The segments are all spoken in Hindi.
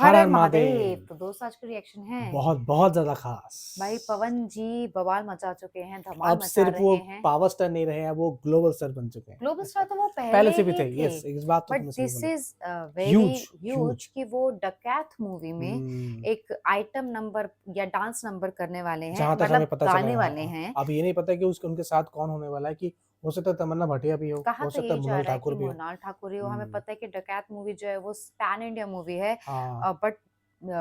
हर हर हर हर महादेव। महादेव। तो दोस्त आज का रिएक्शन है बहुत बहुत ज्यादा खास। भाई, पवन जी बवाल मचा चुके हैं, धमाल अब मचा सिर्फ वो रहे हैं। पावर स्टार नहीं रहे हैं, वो ग्लोबल स्टार बन चुके हैं। ग्लोबल स्टार तो वो पहले पहले से भी ही थे। थे, यस, इस बात तो बट तुमने सही दिस बोला। इज वेरी ह्यूज ह्यूज कि वो डकैत मूवी में हम्म, एक आइटम नंबर या डांस नंबर करने वाले हैं, जहां तक हमें मतलब पता चला गाने है। वाले हैं। अब ये नहीं पता कि उसके उनके साथ कौन होने वाला है, कि हो सकता है तमन्ना भाटिया भी कहा हो तो सकता यही है जा मोनाल रहा है कि ठाकुर भी हो। मोनाल ठाकुर ही हो। हमें हम्म, पता है कि डकैत मूवी जो है वो पैन इंडिया मूवी है, हाँ, बट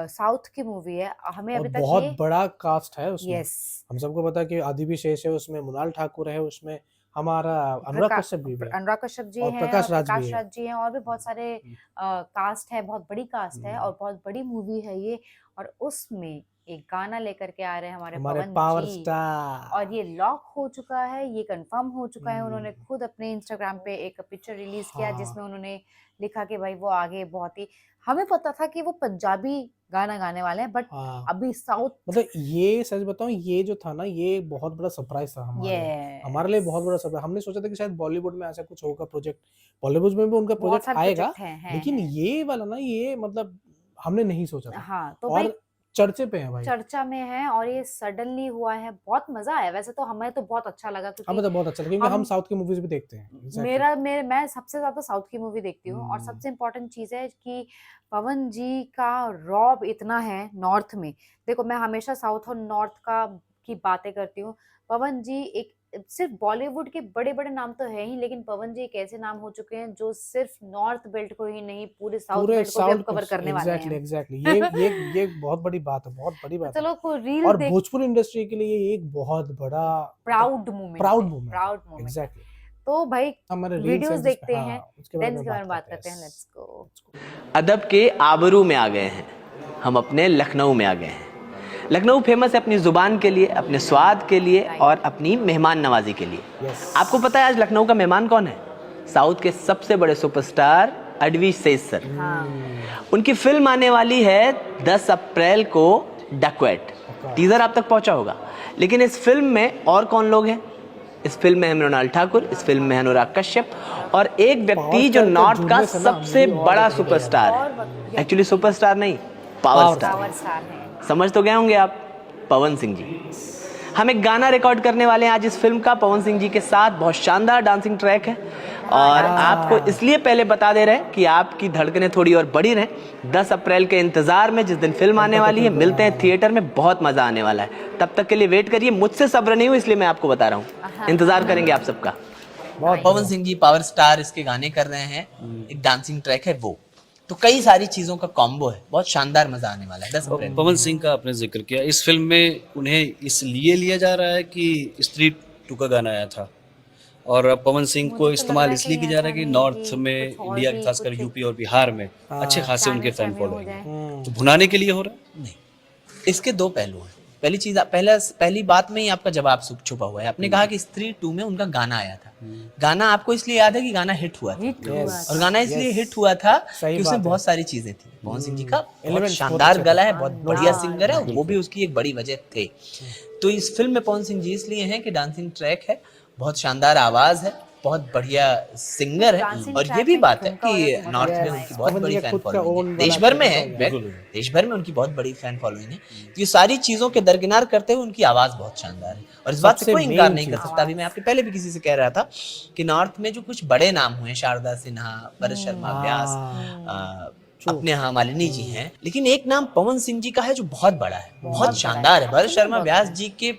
साउथ की मूवी है। हमें और अभी तक बहुत ये बड़ा कास्ट है उसमें। यस हम सबको पता है कि आदि विशेष है उसमें, मोनाल ठाकुर है उसमें, हमारा अनुराग कश्यप भी है, अनुराग कश्यप जी और हैं और प्रकाश राज भी प्रकाश है। राज जी हैं, और भी बहुत सारे कास्ट है, बहुत बड़ी कास्ट है हम्म, और बहुत बड़ी मूवी है ये। और उसमें एक गाना लेकर के आ रहे हैं हमारे हमारे पवन पावर जी, और स्टार। ये लॉक हो चुका है, ये कंफर्म हो चुका है। उन्होंने खुद अपने इंस्टाग्राम पे एक पिक्चर रिलीज किया हाँ, जिसमें उन्होंने लिखा कि भाई वो आगे बहुत ही, हमें पता था कि वो पंजाबी गाना गाने वाले हैं, बट हाँ, अभी साउथ। मतलब ये सच बताऊं, ये जो था ना, ये बहुत बड़ा सरप्राइज था हमारे लिए यस, बहुत बड़ा सरप्राइज। हमने सोचा था कि शायद बॉलीवुड में ऐसा कुछ होगा प्रोजेक्ट, बॉलीवुड में भी उनका बहुत प्रोजेक्ट सारे आएगा, प्रोजेक्ट हैं लेकिन हैं। ये वाला ना, ये मतलब हमने नहीं सोचा था। हाँ तो भाई, और चर्चे पे है भाई। चर्चा में है और ये सडनली हुआ है। बहुत मजा आया वैसे तो, हमें तो बहुत अच्छा लगा हमें क्योंकि तो बहुत अच्छा लगा, क्योंकि हम हम साउथ की मूवीज भी देखते हैं। एग्जैक्टली। मैं सबसे ज्यादा साउथ की मूवी देखती हूँ। और सबसे इम्पोर्टेंट चीज है कि पवन जी का रॉब इतना है नॉर्थ में। देखो, मैं हमेशा साउथ और नॉर्थ का की बातें करती हूँ। पवन जी एक, सिर्फ बॉलीवुड के बड़े बड़े नाम तो है ही, लेकिन पवन जी एक ऐसे नाम हो चुके हैं जो सिर्फ नॉर्थ बेल्ट को ही नहीं, पूरे साउथ पूरे बेल्ट को भी अब साउथ, कवर करने वाले एग्जैक्टली हैं। एग्जैक्टली, ये बहुत बड़ी बात है, बहुत बड़ी तो बात है। चलो कोई रील और देख, भोजपुरी इंडस्ट्री के लिए ये एक बहुत बड़ा, मतलब प्राउड मोमेंट प्राउड है, मोमेंट है। प्राउड मोमेंट है। एग्जैक्टली। तो भाई, हमारे रील्स वीडियोस हैं जिस पे, देखते हैं, हाँ, उसके बारे देन में इसके बारे बात में बात करते हैं। करते हैं। Let's go. अदब के आबरू में आ गए हैं, हम अपने लखनऊ में आ गए हैं। लखनऊ फेमस है अपनी ज़ुबान के लिए, अपने स्वाद के लिए और अपनी मेहमान नवाजी के लिए। यस। आपको पता है आज लखनऊ का मेहमान कौन है? साउथ के सबसे बड़े सुपरस्टार अडवी सेज सर। हाँ, उनकी फिल्म आने वाली है 10 अप्रैल को, डकैत। टीजर आप तक पहुंचा होगा, लेकिन इस फिल्म में और कौन लोग हैं? इस फिल्म में है मृणाल ठाकुर, इस फिल्म में है अनुराग कश्यप, और एक पावर व्यक्ति जो स्टार का नॉर्थ का जुड़ने से ना सबसे मूवी और बड़ा बढ़ गई यार। सुपरस्टार और है। एक्चुअली सुपरस्टार नहीं, power power star. Power star है। समझ तो गए होंगे आप, पवन सिंह जी। हम एक गाना रिकॉर्ड करने वाले हैं आज इस फिल्म का, पवन सिंह जी के साथ। बहुत शानदार डांसिंग ट्रैक है, और आपको इसलिए पहले बता दे रहे हैं कि आपकी धड़कनें थोड़ी और बढ़ी रहें। 10 अप्रैल के इंतजार में, जिस दिन फिल्म आने वाली है, मिलते हैं थिएटर में। बहुत मजा आने वाला है, तब तक के लिए वेट करिए। मुझसे सब्र नहीं हुई, इसलिए मैं आपको बता रहा हूँ। इंतजार करेंगे आप सबका। बहुत पवन सिंह जी पावर स्टार इसके गाने कर रहे हैं, एक डांसिंग ट्रैक है वो। तो कई सारी चीजों का कॉम्बो है, बहुत शानदार मजा आने वाला है 10 अप्रैल। पवन सिंह का आपने जिक्र किया, इस फिल्म में उन्हें इसलिए लिया जा रहा है कि स्त्री टू का गाना आया था, और अब पवन सिंह मुझे को तो लग रहा इस्तेमाल है इसलिए कहीं किया जा रहा ऐसा है कि नहीं नॉर्थ कि में, कुछ और इंडिया भी, खासकर कुछ यूपी और बिहार में अच्छे खासे उनके फैन हो फॉलोइंग जाए। है। तो भुनाने के लिए हो रहा है? नहीं, इसके दो पहलू हैं। पहली चीज, पहली बात में ही आपका जवाब छुपा हुआ है। आपने कहा कि स्त्री 2 में उनका गाना आया था। गाना आपको इसलिए याद है कि गाना हिट हुआ था, हिट हुआ यस, और था। गाना इसलिए यस, हिट हुआ था सही कि उसमें बात है। बहुत सारी चीजें थी। पवन सिंह जी का बहुत एलिमेंट्स बहुत शानदार अच्छे गला थे, है, बहुत नो बढ़िया डाउट। सिंगर है, वो भी बिल्कुल। उसकी एक बड़ी वजह थे। तो इस फिल्म में पवन सिंह जी इसलिए हैं कि डांसिंग ट्रैक है, बहुत शानदार आवाज है, बहुत बढ़िया सिंगर है। डांसिंग और ये ट्रैक भी में बात है ठुमका हो जाए कि तो बहुत नॉर्थ मजा में आएगा। उनकी बहुत पवन जी बड़ी का फैन खुद का फॉलोइंग है, ओन देश वाला भर में छोटा है, सा हो गया। देश भर में उनकी बहुत बड़ी फैन फॉलोइंग है। तो ये सारी चीजों के दरकिनार करते हुए उनकी आवाज बहुत शानदार है, और इस बात से सबसे कोई इनकार मेन नहीं कर चीज। सकता। अभी मैं आपके पहले भी किसी से कह रहा था कि नॉर्थ में जो कुछ बड़े नाम हुए, शारदा सिन्हा, भरत शर्मा व्यास, ट्रू। अपने यहाँ मालिनी जी हैं, लेकिन एक नाम पवन सिंह जी का है जो बहुत बड़ा है, बहुत बहुत शानदार है। भरत Actually शर्मा बहुत व्यास बड़ा है। जी के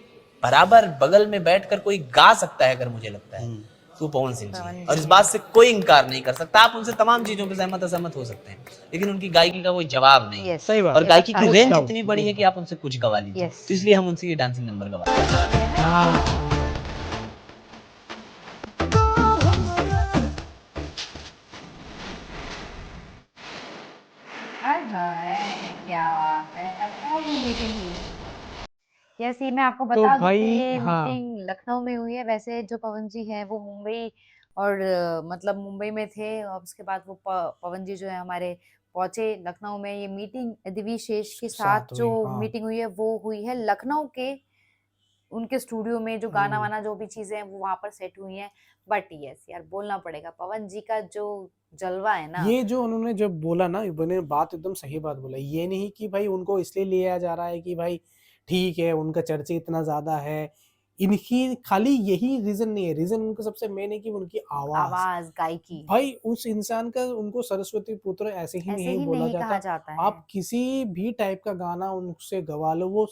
बराबर बगल में बैठकर कोई गा सकता है, अगर मुझे लगता है तो पवन सिंह जी पवन हैं। जी और इस हैं। बात से कोई इनकार नहीं कर सकता। आप उनसे तमाम चीजों पे सहमत असहमत हो सकते हैं, लेकिन उनकी गायकी का कोई जवाब नहीं है। यस, सही बात और है। गायकी की नो रेंज डाउट। इतनी बड़ी है कि आप उनसे कुछ गवा लीजिए। यस। तो इसलिए हम उनसे ये डांसिंग नंबर गवाते हैं। क्या यस, ये मैं आपको तो बता दूं कि भाई, ये हाँ, मीटिंग लखनऊ में हुई है। वैसे जो पवन जी हैं वो मुंबई, और मतलब मुंबई में थे, और उसके बाद वो पवन जी जो है हमारे पहुंचे लखनऊ में। ये मीटिंग दिव्य शेष के साथ साथ जो हुई, हाँ। मीटिंग हुई है वो हुई है लखनऊ के उनके स्टूडियो में। जो गाना वाना जो भी चीजें हैं वो वहां पर सेट हुई हैं। बट यस यार, बोलना पड़ेगा, पवन जी का जो जलवा है ना। ये जो उन्होंने जब बोला ना, मैंने बात एकदम सही बात बोला। ये नहीं कि भाई उनको इसलिए लिया जा रहा है कि भाई ठीक है, उनका चर्चा इतना ज़्यादा है। इनकी खाली यही रीज़न नहीं है, रीज़न उनका सबसे मेन है कि उनकी आवाज़। आवाज़, गायकी, भाई उस इंसान का उनको सरस्वती पुत्र ऐसे ही ऐसे नहीं ही बोला नहीं कहा जाता। जाता है। आप किसी भी टाइप का गाना उनसे गवा लो, वो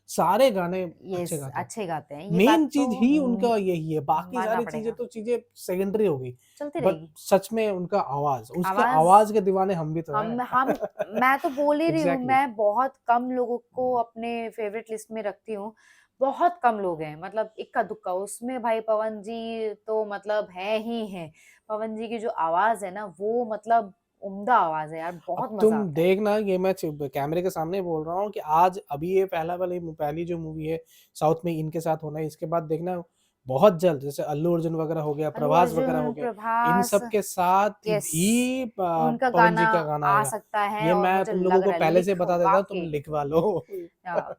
सारे गाने यस, अच्छे गाते हैं। अच्छे गाते हैं। ये मेन बात चीज़ तो ही उनका यही है, बाकी मानना सारी पड़ेगा। चीज़ें सेकेंडरी हो गई। चलती बट रहेगी। सच में उनका आवाज़, उसके आवाज़ आवाज़ के दीवाने हम भी तो हम हैं। हम मैं तो बोल ही रही हूँ, एग्ज़ैक्टली। मैं बहुत कम लोगों को अपने फेवरेट लिस्ट में रखती हूँ। बहुत कम लोग हैं, मतलब इक्का-दुक्का, उसमें भाई पवन जी तो मतलब हैं ही हैं। पवन जी की जो आवाज़ है ना, वो मतलब उम्दा आवाज़ है यार, बहुत अब मज़ा तुम आता है। देखना, ये मैं कैमरे के सामने बोल रहा हूँ कि आज अभी ये पहली जो मूवी है साउथ में इनके साथ होना है, इसके बाद देखना बहुत जल्द जैसे अल्लू अर्जुन वगैरह हो गया, अल्लू प्रभास वगैरह हो अर्जुन, गया, इन प्रभास, सब के साथ यस, भी उनका पवन गाना जी का गाना आ आएगा। सकता है ये और मैं मुझे तुम लोगों लग को रहा है पहले से बता देता लिखवा हूँ, तुम के। लिखवा लो।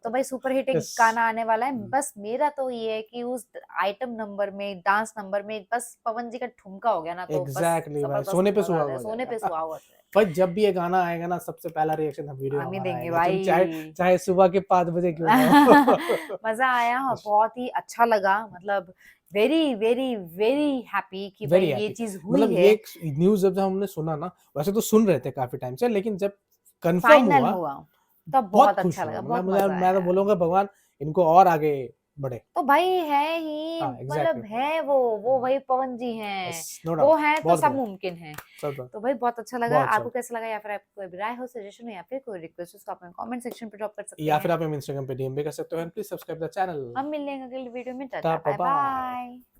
तो भाई सुपर हिट एक यस। गाना आने वाला है। हुँ। बस मेरा तो ये है कि उस आइटम नंबर में, डांस नंबर में बस पवन जी का ठुमका हो गया ना, तो बस एग्ज़ैक्टली भाई, ज़बरदस्त सोने पे मज़ा आ सुहागा जाए, हो सोने पे जाएगा। सुहागा हो जाए। भाई जब भी ये गाना आएगा ना, सबसे पहला रिएक्शन वीडियो हम ही हमारा देंगे आएगा, तुम चाहे भाई। चाहे सुबह के 5 बजे क्यों ना हो। मज़ा आया, यस, बहुत ही अच्छा लगा, मतलब वेरी, वेरी, वेरी हैप्पी कि भाई वेरी ये हैप्पी। चीज़ हुई मतलब है, ये न्यूज़ जब हमने सुना ना, वैसे तो सुन रहे थे काफ़ी टाइम से, लेकिन जब कन्फर्म फाइनल हुआ, हुआ, तब बहुत बहुत खुश अच्छा हुए। लगा, बहुत मुझे मज़ा आया मैं तो यार। बोलूँगा भगवान इनको और आगे बढ़े। तो भाई है ही, हाँ, मतलब एग्ज़ैक्टली। है वो हुँ, वही पवन जी यस, हैं, नो वो डाउट, हैं तो बहुत सब बढ़िया, मुमकिन है। सब बढ़िया, तो भाई बहुत अच्छा लगा, बहुत आपको अच्छा। कैसा लगा, या फिर आपको कोई भी राय हो, सजेशन हो, या फिर कोई रिक्वेस्ट हो, उसको आप कमेंट सेक्शन पे ड्रॉप कर सकते या फिर हैं। आप हमें इंस्टाग्राम पे डीएम भी कर सकते हो, and please subscribe the channel. हम मिलेंगे अगले वीडियो में, tata, tata, bye bye bye. Bye.